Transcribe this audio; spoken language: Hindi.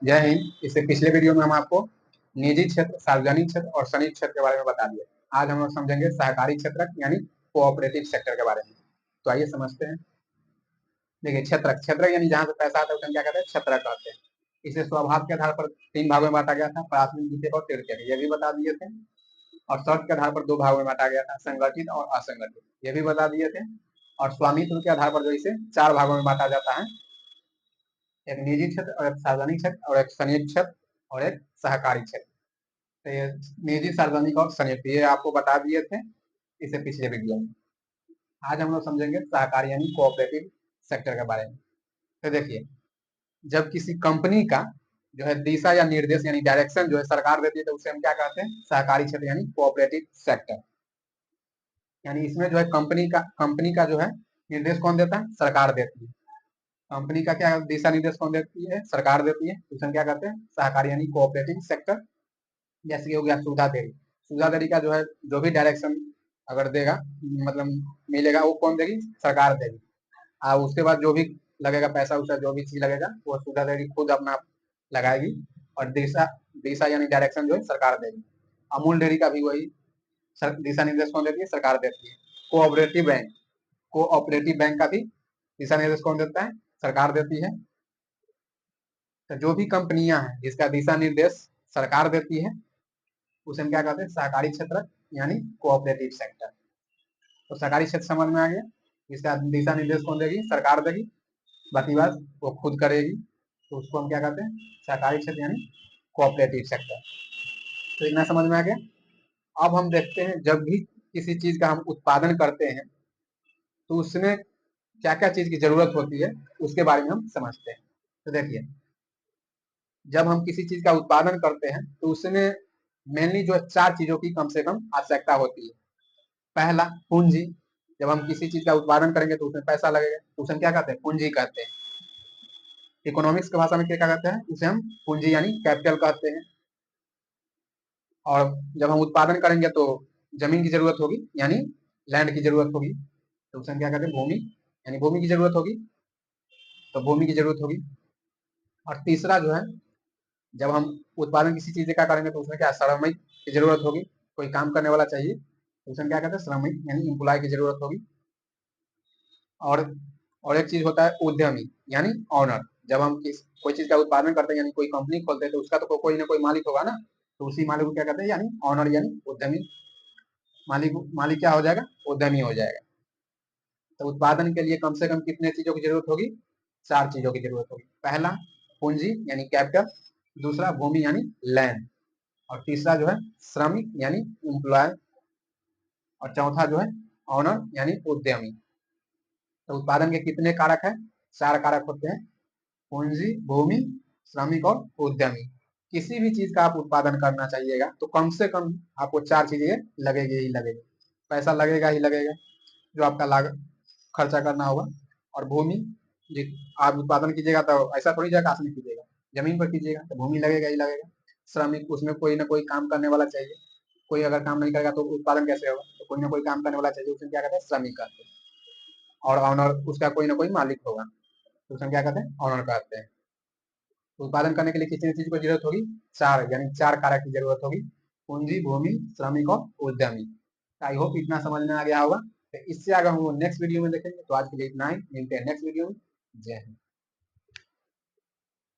जय हिंद। इससे पिछले वीडियो में हम आपको निजी क्षेत्र, सार्वजनिक क्षेत्र और संयुक्त क्षेत्र के बारे में बता दिए। आज हम लोग समझेंगे सहकारी क्षेत्र यानी कोऑपरेटिव सेक्टर के बारे में। तो आइए समझते हैं। देखिए, क्षेत्र क्षेत्र यानी जहां से पैसा आता है उसे क्या कहते हैं, क्षेत्र कहते हैं। इसे स्वभाव के आधार पर 3 भागों में बांटा गया था, प्राथमिक, द्वितीयक और तृतीयक, ये भी बता दिए थे। और शर्त के आधार पर 2 भागों में बांटा गया था, संगठित और असंगठित, ये भी बता दिए थे। और स्वामित्व के आधार पर जो इसे 4 भागों में बांटा जाता है, एक निजी क्षेत्र और एक सार्वजनिक क्षेत्र और एक संयुक्त क्षेत्र और एक सहकारी क्षेत्र। तो ये निजी, सार्वजनिक और संयुक्त ये आपको बता दिए थे इसे पिछले वीडियो में। आज हम लोग समझेंगे सहकारी यानी कोऑपरेटिव सेक्टर के बारे में। तो देखिए, जब किसी कंपनी का जो है दिशा या निर्देश यानी डायरेक्शन जो है सरकार देती है, तो उसे हम क्या कहते हैं, सहकारी क्षेत्र यानी कोऑपरेटिव सेक्टर। यानी इसमें जो है कंपनी का जो है निर्देश कौन देता है, सरकार देती है। कंपनी का क्या दिशा निर्देश कौन देती है, सरकार देती है। उसे हम क्या कहते हैं, सहकारी यानी कोऑपरेटिव सेक्टर। जैसे कि हो गया सुविधा देरी का जो है, जो भी डायरेक्शन अगर देगा, मतलब मिलेगा, वो कौन देगी, सरकार देगी। और उसके बाद जो भी लगेगा पैसा उसा, जो भी चीज लगेगा वो सुविधा देरी खुद अपना लगाएगी। और दिशा दिशा यानी डायरेक्शन जो है सरकार देगी। अमूल डेयरी का भी वही दिशा निर्देश कौन देती है, सरकार देती है। कोऑपरेटिव बैंक का भी दिशा निर्देश कौन देता है, सरकार देती है। तो जो भी कंपनियां हैं जिसका दिशा निर्देश सरकार देती है, उसे हम क्या कहते हैं, सहकारी क्षेत्र यानी कोऑपरेटिव सेक्टर। तो सहकारी क्षेत्र समझ में आ गया, इसका दिशा निर्देश कौन देगी, सरकार देगी, बाकी बात वो खुद करेगी। तो उसको हम क्या कहते हैं, सहकारी क्षेत्र यानी कोऑपरेटिव सेक्टर। तो इतना समझ में आ गया। अब हम देखते हैं, जब भी किसी चीज का हम उत्पादन करते हैं तो उसमें क्या क्या चीज की जरूरत होती है, उसके बारे में हम समझते हैं। तो देखिए, जब हम किसी चीज का उत्पादन करते हैं तो उसमें मेनली जो 4 चीजों की कम से कम आवश्यकता होती है। पहला, पूंजी। जब हम किसी चीज का उत्पादन करेंगे तो उसमें पैसा लगेगा, तो उसे हम क्या कहते हैं, पूंजी कहते हैं। इकोनॉमिक्स की भाषा में क्या कहते हैं, उसे हम पूंजी यानी कैपिटल कहते हैं। और जब हम उत्पादन करेंगे तो जमीन की जरूरत होगी यानी लैंड की जरूरत होगी, तो उसे हम क्या कहते हैं, भूमि यानी भूमि की जरूरत होगी, तो भूमि की जरूरत होगी। और तीसरा जो है, जब हम उत्पादन किसी चीज का करेंगे तो उसमें क्या, श्रमिक की जरूरत होगी, कोई काम करने वाला चाहिए, तो उसमें क्या कहते हैं, श्रमिक यानी इम्प्लॉय की जरूरत होगी। और और एक चीज होता है उद्यमी यानी ऑनर। जब हम कोई चीज का उत्पादन करते हैं यानी कोई कंपनी खोलते हैं, तो उसका तो कोई ना कोई मालिक होगा ना, तो उसी मालिक को क्या कहते हैं, यानी ऑनर यानी उद्यमी। मालिक मालिक क्या हो जाएगा, उद्यमी हो जाएगा। तो उत्पादन के लिए कम से कम कितने चीजों की जरूरत होगी, 4 चीजों की जरूरत होगी। पहला, पूंजी यानी कैपिटल। दूसरा, भूमि यानी लैंड। और तीसरा जो है, श्रमिक यानी एम्प्लॉय। और चौथा जो है, ऑनर यानी उद्यमी। तो उत्पादन के कितने कारक है, 4 कारक होते हैं, पूंजी, भूमि, श्रमिक और उद्यमी। किसी भी चीज का आप उत्पादन करना चाहिएगा तो कम से कम आपको 4 चीजें लगेगी ही लगेगी। पैसा लगेगा ही लगेगा, जो आपका लागत खर्चा करना होगा। और भूमि, आप उत्पादन कीजिएगा तो ऐसा थोड़ी जगह में कीजिएगा, जमीन पर कीजिएगा तो भूमि लगेगा ही लगेगा। श्रमिक, उसमें कोई ना कोई काम करने वाला चाहिए। कोई अगर काम नहीं करेगा तो उत्पादन कैसे होगा, तो कोई ना कोई काम करने वाला चाहिए, उसमें क्या कहते हैं, श्रमिक कहते हैं। और ऑनर, उसका कोई ना कोई मालिक होगा, तो उसमें क्या कहते हैं, ऑनर कहते हैं। तो उत्पादन करने के लिए कितनी चीज की जरूरत होगी, 4, यानी 4 कारक की जरूरत होगी, पूंजी, भूमि, श्रमिक और उद्यमी। आई होप इतना समझ में आ गया होगा। तो इससे अगर हम नेक्स्ट वीडियो में देखेंगे, तो आज के लिए इतना ही, मिलते हैं नेक्स्ट वीडियो में। जय हिंद।